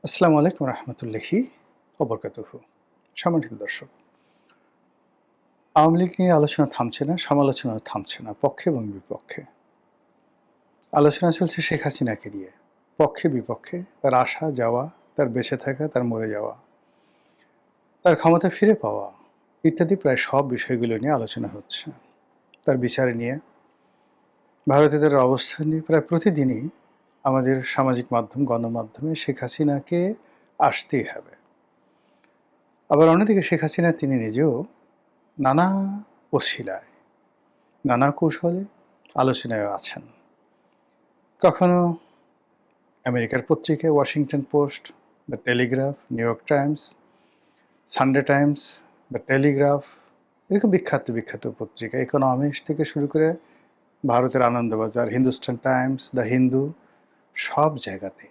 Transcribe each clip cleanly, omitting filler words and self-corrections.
আসসালামু আলাইকুম রহমতুল্লাহি ওবরকাতুহু। সম্মানিত দর্শক, আওয়ামী লীগ নিয়ে আলোচনা থামছে না, সমালোচনা থামছে না, পক্ষে এবং বিপক্ষে। আলোচনা চলছে শেখ হাসিনাকে নিয়ে, পক্ষে বিপক্ষে, তার আসা যাওয়া, তার বেঁচে থাকা, তার মরে যাওয়া, তার ক্ষমতা ফিরে পাওয়া ইত্যাদি প্রায় সব বিষয়গুলো নিয়ে আলোচনা হচ্ছে। তার বিচার নিয়ে, ভারতীয়দের অবস্থান নিয়ে প্রায় প্রতিদিনই আমাদের সামাজিক মাধ্যম, গণমাধ্যমে শেখ হাসিনাকে আসতেই হবে। আবার অন্যদিকে শেখ হাসিনা তিনি নিজেও নানা অছিলায়, নানা কৌশলে আলোচনায় আছেন। কখনো আমেরিকার পত্রিকায় Washington post, the Telegraph, new York Times, Sunday Times, the Telegraph, এরকম বিখ্যাত বিখ্যাত পত্রিকা, ইকোনমিক্স থেকে শুরু করে ভারতের আনন্দবাজার, হিন্দুস্তান টাইমস, দ্য হিন্দু, সব জায়গাতে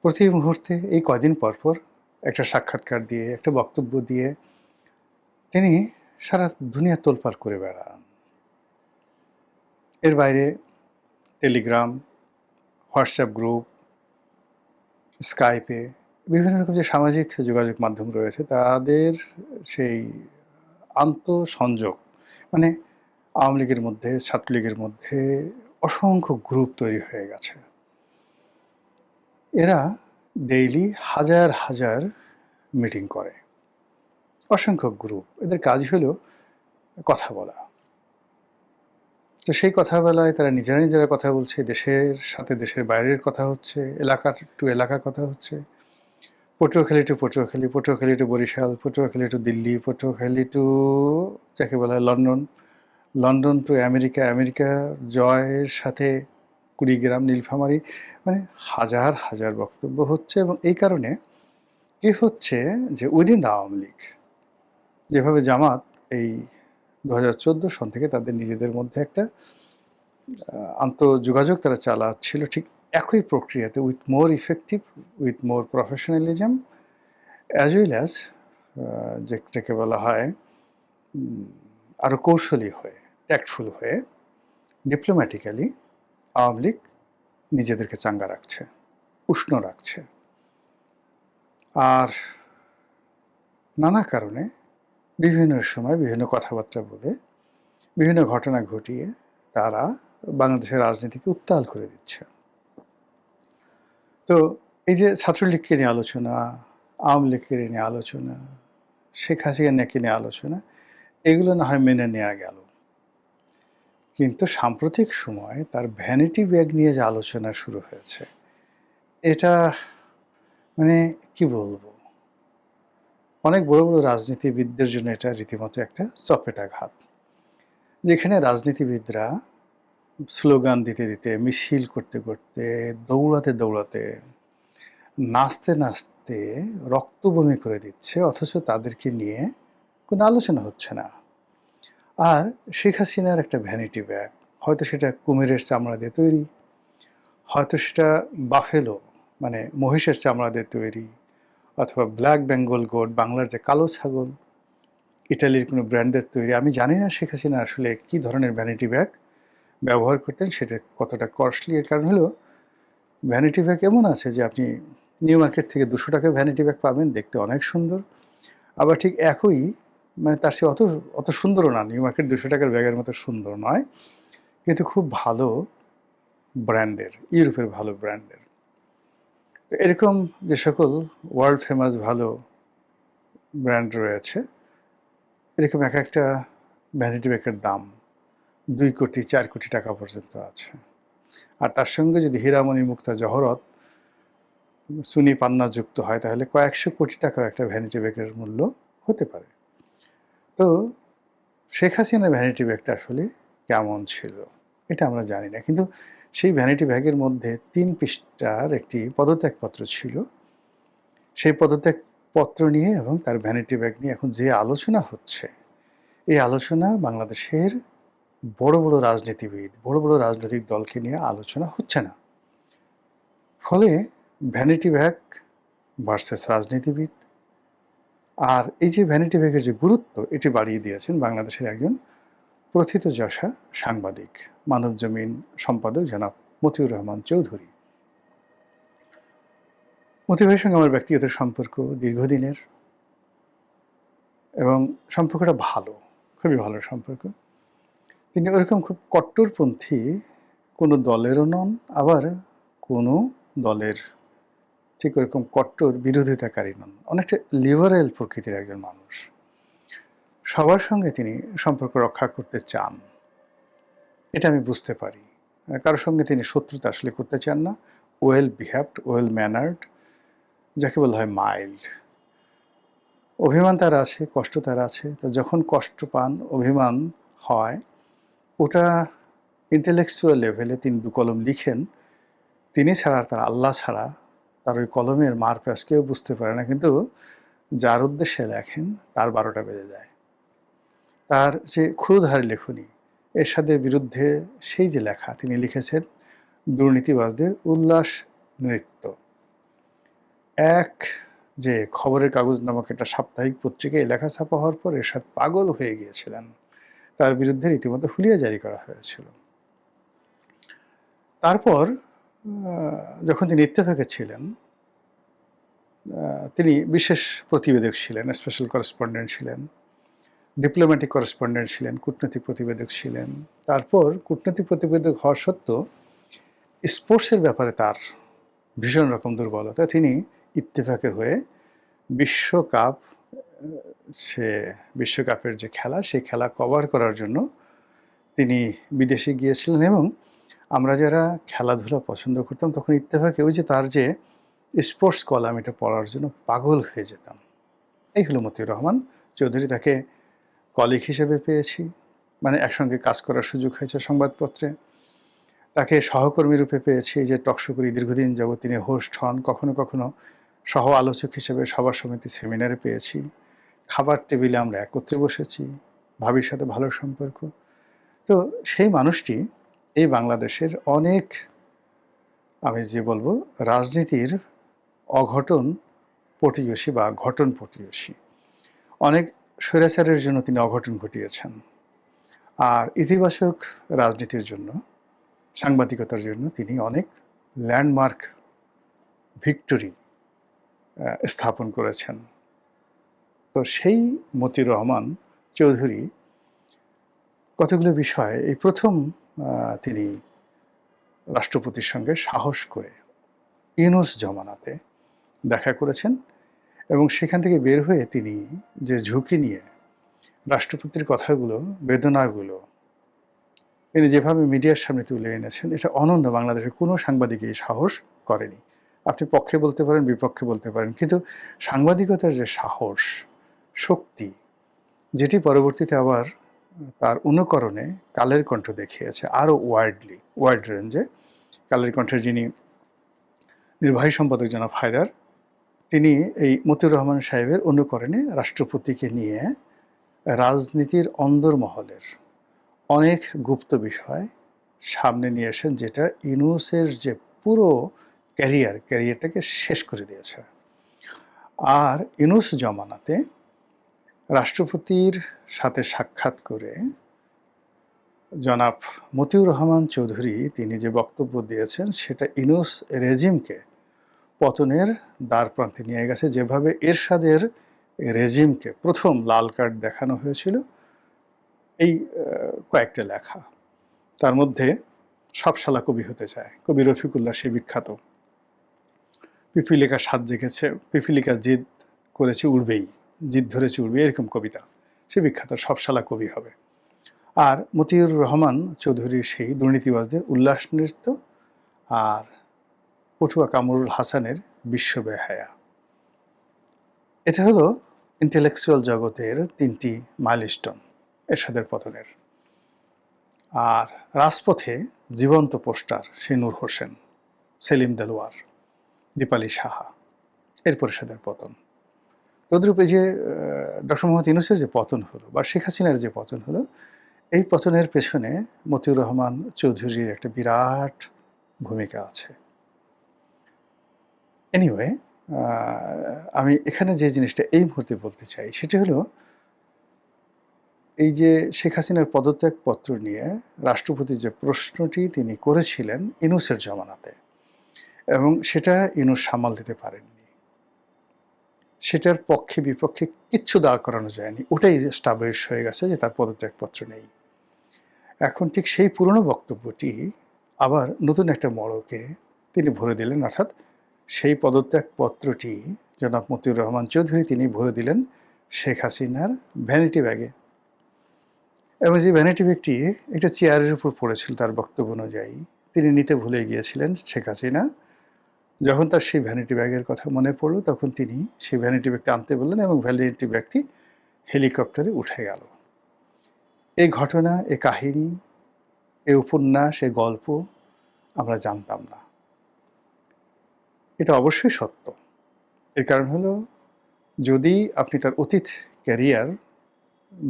প্রতি মুহূর্তে এই কয়দিন পরপর একটা সাক্ষাৎকার দিয়ে, একটা বক্তব্য দিয়ে তিনি সারা দুনিয়া তোলপাড় করে বেড়ান। এর বাইরে টেলিগ্রাম, হোয়াটসঅ্যাপ গ্রুপ, স্কাইপে বিভিন্ন রকম যে সামাজিক যোগাযোগ মাধ্যম রয়েছে তাদের সেই আন্তঃসংযোগ, মানে আওয়ামী লীগের মধ্যে, ছাত্রলীগের মধ্যে অসংখ্য গ্রুপ তৈরি হয়ে গেছে। এরা ডেইলি হাজার হাজার মিটিং করে, অসংখ্য গ্রুপ। এদের কাজ হলো কথা বলা। তো সেই কথা বলায় তারা নিজেরা নিজেরা কথা বলছে, দেশের সাথে দেশের বাইরের কথা হচ্ছে, এলাকার টু এলাকা কথা হচ্ছে, Patuakhali to Patuakhali, Patuakhali to Barishal, Patuakhali to Delhi, Patuakhali to যাকে বলা হয় London, London to America, America জয়ের সাথে কুড়িগ্রাম, নীলফামারী, মানে হাজার হাজার বক্তব্য হচ্ছে। এবং এই কারণে কি হচ্ছে যে উইদিন দ্য আওয়ামী লীগ, যেভাবে জামাত এই 2014 সন থেকে তাদের নিজেদের মধ্যে একটা আন্তঃযোগাযোগ তারা চালাচ্ছিল, ঠিক একই প্রক্রিয়াতে with more effective, with more professionalism, as well as যেটাকে বলা হয় আরও কৌশলী হয়ে, ট্যাক্টফুল হয়ে, ডিপ্লোম্যাটিক্যালি আওয়ামী লীগ নিজেদেরকে চাঙ্গা রাখছে, উষ্ণ রাখছে। আর নানা কারণে বিভিন্ন সময় বিভিন্ন কথাবার্তা বলে, বিভিন্ন ঘটনা ঘটিয়ে তারা বাংলাদেশের রাজনীতিকে উত্তাল করে দিচ্ছে। তো এই যে ছাত্রলীগকে নিয়ে আলোচনা, আওয়ামী লীগকে নিয়ে আলোচনা, শেখ হাসিনাকে নিয়ে আলোচনা, এগুলো না হয় মেনে নেওয়া গেল, কিন্তু সাম্প্রতিক সময়ে তার ভ্যানিটি ব্যাগ নিয়ে যে আলোচনা শুরু হয়েছে, এটা মানে কি বলবো, অনেক বড় বড় রাজনীতিবিদদের জন্য এটা রীতিমতো একটা চপেটাঘাত। যেখানে রাজনীতিবিদরা স্লোগান দিতে দিতে, মিছিল করতে করতে, দৌড়াতে দৌড়াতে, নাচতে নাচতে রক্ত বমি করে দিচ্ছে, অথচ তাদেরকে নিয়ে কোনো আলোচনা হচ্ছে না। আর শেখ হাসিনার একটা ভ্যানিটি ব্যাগ, হয়তো সেটা কুমিরের চামড়া দিয়ে তৈরি, হয়তো সেটা বাফেলো মানে মহিষের চামড়া দিয়ে তৈরি, অথবা ব্ল্যাক বেঙ্গল গোট, বাংলার যে কালো ছাগল, ইটালির কোনো ব্র্যান্ডের তৈরি। আমি জানি না শেখ হাসিনা আসলে কী ধরনের ভ্যানিটি ব্যাগ ব্যবহার করতেন, সেটা কতটা কস্টলি। এর কারণ হলো ভ্যানিটি ব্যাগ এমন আছে যে আপনি নিউ মার্কেট থেকে 200 টাকায় ভ্যানিটি ব্যাগ পাবেন, দেখতে অনেক সুন্দর। আবার ঠিক একই, মানে তার সে অত অত সুন্দরও না, নিউ মার্কেট 200 টাকার ব্যাগের মতো সুন্দর নয়, কিন্তু খুব ভালো ব্র্যান্ডের, ইউরোপের ভালো ব্র্যান্ডের। তো এরকম যে সকল ওয়ার্ল্ড ফেমাস ভালো ব্র্যান্ড রয়েছে, এরকম এক একটা ভ্যানিটি ব্যাগের দাম 2 কোটি 4 কোটি টাকা পর্যন্ত আছে। আর তার সঙ্গে যদি হীরামণি মুক্তা জহরত চুনি পান্না যুক্ত হয়, তাহলে কয়েকশো কোটি টাকা একটা ভ্যানিটি ব্যাগের মূল্য হতে পারে। তো শেখ হাসিনার ভ্যানিটি ব্যাগটা আসলে কেমন ছিল এটা আমরা জানি না, কিন্তু সেই ভ্যানিটি ব্যাগের মধ্যে 3 পৃষ্ঠার একটি পদত্যাগপত্র ছিল। সেই পদত্যাগপত্র নিয়ে এবং তার ভ্যানিটি ব্যাগ নিয়ে এখন যে আলোচনা হচ্ছে, এই আলোচনা বাংলাদেশের বড় বড় রাজনীতিবিদ, বড় বড় রাজনৈতিক দলকে নিয়ে আলোচনা হচ্ছে না। ফলে ভ্যানিটি ব্যাগ ভার্সেস রাজনীতিবিদ, আর এই যে ভ্যানিটি ব্যাগের যে গুরুত্ব, এটি বাড়িয়ে দিয়েছেন বাংলাদেশের একজন প্রথিতযশা সাংবাদিক, মানবজমিন সম্পাদক জনাব মতিউর রহমান চৌধুরী। মতি ভাইয়ের সঙ্গে আমার ব্যক্তিগত সম্পর্ক দীর্ঘদিনের এবং সম্পর্কটা ভালো, খুবই ভালো সম্পর্ক। তিনি ওরকম খুব কট্টরপন্থী কোনো দলেরও নন, আবার কোনো দলের ঠিক ওরকম কট্টর বিরোধিতাকারী নন। অনেকটা লিবারেল প্রকৃতির একজন মানুষ। সবার সঙ্গে তিনি সম্পর্ক রক্ষা করতে চান, এটা আমি বুঝতে পারি। কারোর সঙ্গে তিনি শত্রুতা আসলে করতে চান না। ওয়েল বিহেভড, ওয়েল ম্যানার্ড, যাকে বলা হয় মাইল্ড। অভিমান তার আছে, কষ্ট তার আছে। তো যখন কষ্ট পান, অভিমান হয়, ওটা ইন্টেলেকচুয়াল লেভেলে তিনি দু কলম লিখেন। তিনি ছাড়া, তার আল্লাহ ছাড়া তার ওই কলমের মার প্যাঁচ কেউ বুঝতে পারে না, কিন্তু যার উদ্দেশ্যে লেখেন তার 12টা বেজে যায়। তার যে ক্ষুরধার লেখনী, এরশাদের বিরুদ্ধে সেই যে লেখা তিনি লিখেছেন, দুর্নীতিবাজদের উল্লাস নৃত্য। এক যে খবরের কাগজ নামক একটা সাপ্তাহিক পত্রিকায় লেখা ছাপা হওয়ার পর এরশাদ পাগল হয়ে গিয়েছিলেন। তার বিরুদ্ধে রীতিমতো হুলিয়া জারি করা হয়েছিল। তারপর যখন তিনি ইত্তেফাকে ছিলেন, তিনি বিশেষ প্রতিবেদক ছিলেন, স্পেশাল করেসপন্ডেন্ট ছিলেন, ডিপ্লোম্যাটিক করেসপন্ডেন্ট ছিলেন, কূটনৈতিক প্রতিবেদক ছিলেন। তারপর কূটনৈতিক প্রতিবেদক হওয়া সত্ত্বেও স্পোর্টসের ব্যাপারে তার ভীষণ রকম দুর্বলতা। তিনি ইত্তেফাকের হয়ে বিশ্বকাপ, সে বিশ্বকাপের যে খেলা, সেই খেলা কভার করার জন্য তিনি বিদেশে গিয়েছিলেন। এবং আমরা যারা খেলাধুলা পছন্দ করতাম তখন ইত্তেফাকে ওই যে তার যে স্পোর্টস কলাম, এটা পড়ার জন্য পাগল হয়ে যেতাম। এই হলো মতিউর রহমান চৌধুরী। তাকে কলিগ হিসেবে পেয়েছি, মানে একসঙ্গে কাজ করার সুযোগ হয়েছে সংবাদপত্রে। তাকে সহকর্মী রূপে পেয়েছি, এই যে টকশো করি দীর্ঘদিন যাবৎ তিনি হোস্ট হন। কখনো কখনো সহ আলোচক হিসেবে সভা সমিতি সেমিনারে পেয়েছি। খাবার টেবিলে আমরা একত্রে বসেছি, ভাবির সাথে ভালো সম্পর্ক। তো সেই মানুষটি এই বাংলাদেশের অনেক, আমি যে বলবো, রাজনীতির অঘটন পটীয়সী বা ঘটন পটীয়সী, অনেক স্বৈরাচারের জন্য তিনি অঘটন ঘটিয়েছেন। আর ইতিবাচক রাজনীতির জন্য, সাংবাদিকতার জন্য তিনি অনেক ল্যান্ডমার্ক ভিক্টোরি স্থাপন করেছেন। তো সেই মতিউর রহমান চৌধুরী কতগুলো বিষয়ে এই প্রথম তিনি রাষ্ট্রপতির সঙ্গে সাহস করে ইউনূস জমানাতে দেখা করেছেন। এবং সেখান থেকে বের হয়ে তিনি যে ঝুঁকি নিয়ে রাষ্ট্রপতির কথাগুলো, বেদনাগুলো তিনি যেভাবে মিডিয়ার সামনে তুলে এনেছেন, এটা অনন্য। বাংলাদেশের কোনো সাংবাদিকই সাহস করেনি। আপনি পক্ষে বলতে পারেন, বিপক্ষে বলতে পারেন, কিন্তু সাংবাদিকতার যে সাহস, শক্তি, যেটি পরবর্তীতে আবার তার অনুকরণে কালের কণ্ঠ দেখিয়েছে আরও ওয়াইড রেঞ্জে। কালের কণ্ঠের যিনি নির্বাহী সম্পাদক জনাব হায়দার, তিনি এই মতিউর রহমান সাহেবের অনুকরণে রাষ্ট্রপতিকে নিয়ে রাজনীতির অন্দরমহলের অনেক গুপ্ত বিষয় সামনে নিয়ে আসেন, যেটা ইউনূসের যে পুরো ক্যারিয়ারটাকে শেষ করে দিয়েছে। আর ইউনূস জমানাতে রাষ্ট্রপতির সাথে সাক্ষাৎ করে জনাব মতিউর রহমান চৌধুরী তিনি যে বক্তব্য দিয়েছেন, সেটা ইউনূস রেজিমকে পতনের দ্বার প্রান্তে নিয়ে গেছে। যেভাবে এরশাদের রেজিমকে প্রথম লাল কার্ড দেখানো হয়েছিল, এই কয়েকটা লেখা, তার মধ্যে সব শালা কবি হতে চায়, কবি রফিকুল্লাহ সে বিখ্যাত পিপিলিকা স্বাদ জেগেছে, পিপিলিকা জিদ করেছে উড়বেই, জিদ ধরেছে উড়বে, এরকম কবিতা, সে বিখ্যাত সব শালা কবি হবে। আর মতিউর রহমান চৌধুরীর সেই দুর্নীতিবাজদের উল্লাস নৃত্য, আর পটুয়া কামরুল হাসানের বিশ্ববেহায়া। এটা হলো ইন্টেলেকচুয়াল জগতের 3টি মাইলস্টোন এরশাদের পতনের। আর রাজপথে জীবন্ত পোস্টার, সেই নূর হোসেন, সেলিম দেলোয়ার, দীপালি সাহা, এরপর এরশাদের পতন। তদ্রূপ এই যে ডক্টর মোহাম্মদ ইউনূসের যে পতন হলো বা শেখ হাসিনার যে পতন হলো, এই পতনের পেছনে মতিউর রহমান চৌধুরীর একটা বিরাট ভূমিকা আছে। এনিওয়ে, আমি এখানে যে জিনিসটা এই মুহূর্তে বলতে চাই সেটা হলো, এই যে শেখ হাসিনার পদত্যাগপত্র নিয়ে রাষ্ট্রপতির যে প্রশ্নটি তিনি করেছিলেন ইউনূসের জমানাতে, এবং সেটা ইউনূস সামাল দিতে পারেননি। সেটার পক্ষে বিপক্ষে কিচ্ছু দাঁড় করানো যায়নি। ওটাই এস্টাবলিশ হয়ে গেছে যে তার পদত্যাগপত্র নেই। এখন ঠিক সেই পুরনো বক্তব্যটি আবার নতুন একটা মোড়কে তিনি ভরে দিলেন, অর্থাৎ সেই পদত্যাগপত্রটি জনাব মতিউর রহমান চৌধুরী তিনি ভরে দিলেন শেখ হাসিনার ভ্যানিটি ব্যাগে। এবং যে ভ্যানিটি ব্যাগটি একটা চেয়ারের উপর পড়েছিল তার বক্তব্য অনুযায়ী, তিনি নিতে ভুলে গিয়েছিলেন শেখ হাসিনা। যখন তার সেই ভ্যানিটি ব্যাগের কথা মনে পড়ল তখন তিনি সেই ভ্যানিটি ব্যাগটা আনতে বললেন এবং ভ্যানিটি ব্যাগটি হেলিকপ্টারে উঠে গেল। এই ঘটনা, এ কাহিনী, এ উপন্যাস, এ গল্প আমরা জানতাম না। এটা অবশ্যই সত্য। এর কারণ হলো, যদি আপনি তার অতীত ক্যারিয়ার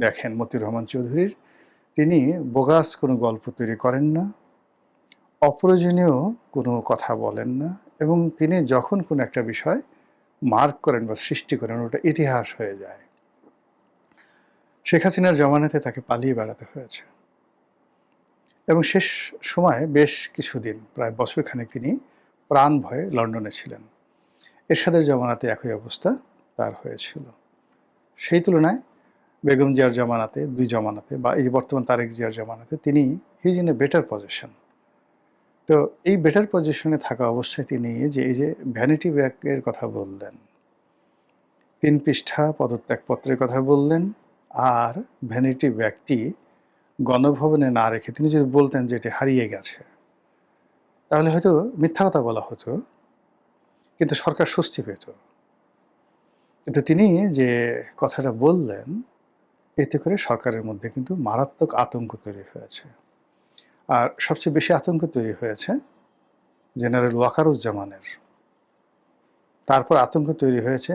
দেখেন মতিউর রহমান চৌধুরীর, তিনি বোগাস কোনো গল্প তৈরি করেন না, অপ্রয়োজনীয় কোনো কথা বলেন না, এবং তিনি যখন কোনো একটা বিষয় মার্ক করেন বা সৃষ্টি করেন ওটা ইতিহাস হয়ে যায়। শেখ হাসিনার জমানাতে তাকে পালিয়ে বেড়াতে হয়েছে এবং শেষ সময় বেশ কিছুদিন, প্রায় বছরখানেক তিনি প্রাণ ভয়ে লন্ডনে ছিলেন। এরশাদের জমানাতে একই অবস্থা তার হয়েছিল। সেই তুলনায় বেগম জিয়ার জমানাতে, দুই জমানাতে, বা এই বর্তমান তারেক জিয়ার জমানাতে তিনি his in a better position. তো এই বেটার পজিশনে থাকা অবস্থায় তিনি এই যে ভ্যানিটি ব্যাগের কথা বললেন, ৩ পৃষ্ঠা পদত্যাগপত্রের কথা বললেন, আর ভ্যানিটি ব্যাগটি গণভবনে না রেখে তিনি যদি বলতেন যে এটি হারিয়ে গেছে, তাহলে হয়তো মিথ্যা কথা বলা হতো, কিন্তু সরকার স্বস্তি পেত। কিন্তু তিনি যে কথাটা বললেন, এতে করে সরকারের মধ্যে কিন্তু মারাত্মক আতঙ্ক তৈরি হয়েছে। আর সবচেয়ে বেশি আতঙ্ক তৈরি হয়েছে জেনারেল ওয়াকারুজ্জামানের। তারপর আতঙ্ক তৈরি হয়েছে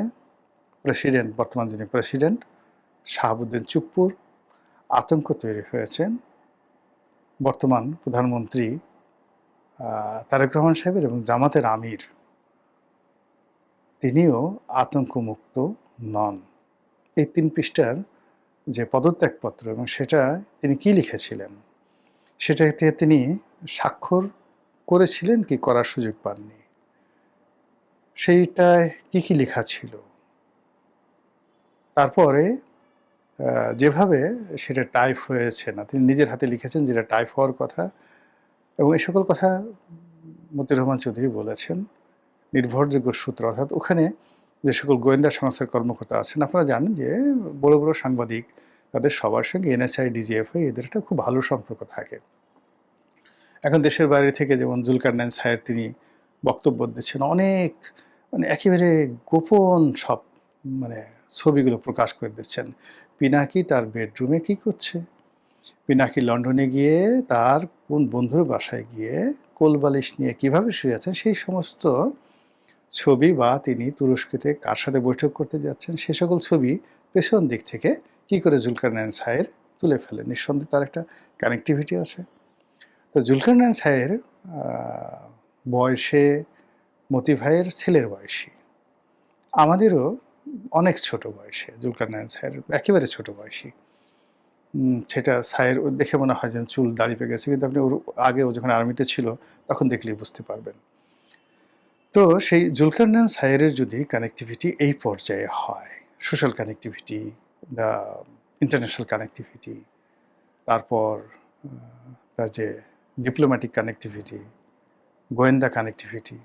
প্রেসিডেন্ট, বর্তমান যিনি প্রেসিডেন্ট শাহাবুদ্দিন চুপ্পুর। আতঙ্ক তৈরি হয়েছে বর্তমান প্রধানমন্ত্রী তারেক রহমান সাহেবের, এবং জামাতের আমির, তিনিও আতঙ্কমুক্ত নন। এই ৩ পৃষ্ঠার যে পদত্যাগপত্র, এবং সেটা তিনি কি লিখেছিলেন, সেটাতে তিনি স্বাক্ষর করেছিলেন কি করার সুযোগ পাননি, সেইটায় কি কি লেখা ছিল, তারপরে যেভাবে সেটা টাইপ হয়েছে না, তিনি নিজের হাতে লিখেছেন যেটা টাইপ হওয়ার কথা, এবং এই সকল কথা মতিউর রহমান চৌধুরী বলেছেন নির্ভরযোগ্য সূত্র। অর্থাৎ ওখানে যে সকল গোয়েন্দা সংস্থার কর্মকর্তা আছেন, আপনারা জানেন যে বড় বড় সাংবাদিক, তাদের সবার সঙ্গে এনএসআই, ডিজিএফআই এদের একটা খুব ভালো সম্পর্ক থাকে। এখন দেশের বাইরে থেকে যেমন জুলকারনাইন সাহেব তিনি বক্তব্য দিচ্ছেন, অনেক মানে একেবারে গোপন সব মানে ছবিগুলো প্রকাশ করে দিচ্ছেন। পিনাকি তার বেডরুমে কি করছে, পিনাকি লন্ডনে গিয়ে তার কোন বন্ধুর বাসায় গিয়ে কোলবালিশ নিয়ে কিভাবে শুয়ে আছেন, সেই সমস্ত ছবি, বা তিনি তুরস্কেতে কার সাথে বৈঠক করতে যাচ্ছেন, সে সকল ছবি পেছন দিক থেকে কি করে জুলকারনাইন সাহেব তুলে ফেলেন। নিঃসন্দেহে তার একটা কানেক্টিভিটি আছে। তো জুলকারনাইন সাহের বয়সে মতি ভাইয়ের ছেলের বয়সী, আমাদেরও অনেক ছোট বয়সে জুলকারনাইন সাহের একেবারে ছোট বয়সী। সেটা সায়ের দেখে মনে হয় যেন চুল দাড়ি পেকে গেছে, কিন্তু আপনি ওর আগে ও যখন আর্মিতে ছিল তখন দেখলেই বুঝতে পারবেন। তো সেই জুলকারনাইন সায়েরের যদি কানেক্টিভিটি এই পর্যায়ে হয়, social connectivity, the international connectivity, তারপর তার যে ডিপ্লোম্যাটিক কানেক্টিভিটি, গোয়েন্দা কানেক্টিভিটি,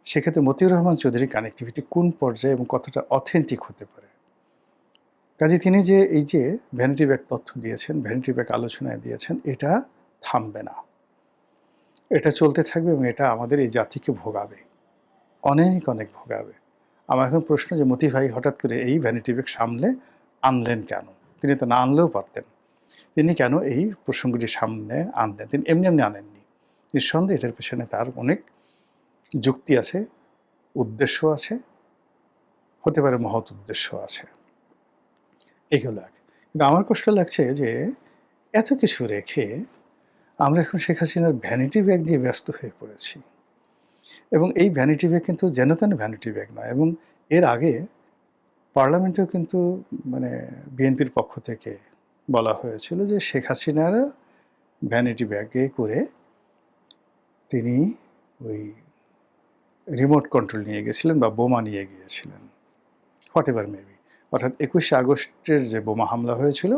সেক্ষেত্রে মতিউর রহমান চৌধুরীর কানেক্টিভিটি কোন পর্যায়ে এবং কতটা অথেন্টিক হতে পারে। কাজে তিনি যে এই যে ভ্যানিটি ব্যাগ তথ্য দিয়েছেন, ভ্যানিটি ব্যাগ আলোচনায় দিয়েছেন, এটা থামবে না, এটা চলতে থাকবে, এবং এটা আমাদের এই জাতিকে ভোগাবে, অনেক অনেক ভোগাবে। আমার এখন প্রশ্ন যে মতি ভাই হঠাৎ করে এই ভ্যানিটি ব্যাগ সামলে আনলেন কেন? তিনি তো না আনলেও পারতেন। তিনি কেন এই প্রসঙ্গটি সামনে আনলেন? তিনি এমনি এমনি আনেননি। নিঃসন্দেহে এটার পেছনে তার অনেক যুক্তি আছে, উদ্দেশ্য আছে, হতে পারে মহৎ উদ্দেশ্য আছে। এগুলো এক। কিন্তু আমার কষ্ট লাগছে যে এত কিছু রেখে আমরা এখন শেখ হাসিনার ভ্যানিটি ব্যাগ নিয়ে ব্যস্ত হয়ে পড়েছি, এবং এই ভ্যানিটি ব্যাগ কিন্তু যেন তেন ভ্যানিটি ব্যাগ নয়। এবং এর আগে পার্লামেন্টেও কিন্তু মানে বিএনপির পক্ষ থেকে বলা হয়েছিল যে শেখ হাসিনার ভ্যানিটি ব্যাগে করে তিনি ওই রিমোট কন্ট্রোল নিয়ে গেছিলেন বা বোমা নিয়ে গিয়েছিলেন। What ever maybe. অর্থাৎ ২১শে আগস্টের যে বোমা হামলা হয়েছিল,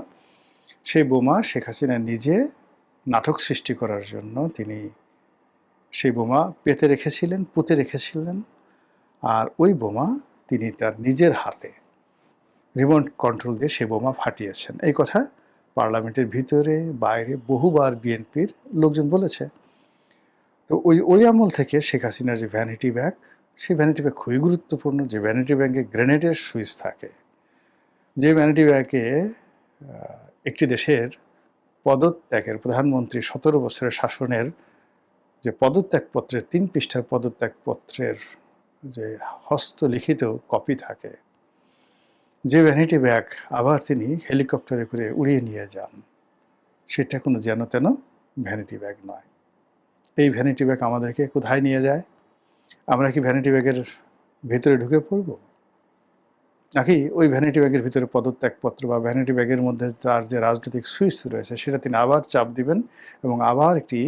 সেই বোমা শেখ হাসিনা নিজে নাটক সৃষ্টি করার জন্য তিনি সেই বোমা পেতে রেখেছিলেন, পুঁতে রেখেছিলেন। আর ওই বোমা তিনি তার নিজের হাতে রিমোট কন্ট্রোল দিয়ে সেই বোমা ফাটিয়েছেন। এই কথা পার্লামেন্টের ভিতরে বাইরে বহুবার বিএনপির লোকজন বলেছে। তো ওই আমল থেকে শেখ হাসিনার যে ভ্যানিটি ব্যাগ, সেই ভ্যানিটি ব্যাগ খুবই গুরুত্বপূর্ণ। যে ভ্যানিটি ব্যাগে গ্রেনেডের সুইচ থাকে, যে ভ্যানিটি ব্যাগে একটি দেশের পদত্যাগের, প্রধানমন্ত্রী ১৭ বছরের শাসনের যে পদত্যাগপত্রের ৩ পৃষ্ঠার পদত্যাগপত্রের যে হস্তলিখিত কপি থাকে, যে ভ্যানিটি ব্যাগ আবার তিনি হেলিকপ্টারে করে উড়িয়ে নিয়ে যান, সেটা কোনো যেন তেন ভ্যানিটি ব্যাগ নয়। এই ভ্যানিটি ব্যাগ আমাদেরকে কোথায় নিয়ে যায়? আমরা কি ভ্যানিটি ব্যাগের ভেতরে ঢুকে পড়ব? নাকি ওই ভ্যানিটি ব্যাগের ভিতরে পদত্যাগপত্র বা ভ্যানিটি ব্যাগের মধ্যে তার যে রাজনৈতিক সুইচ রয়েছে সেটা তিনি আবার চাপ দিবেন এবং আবার একটি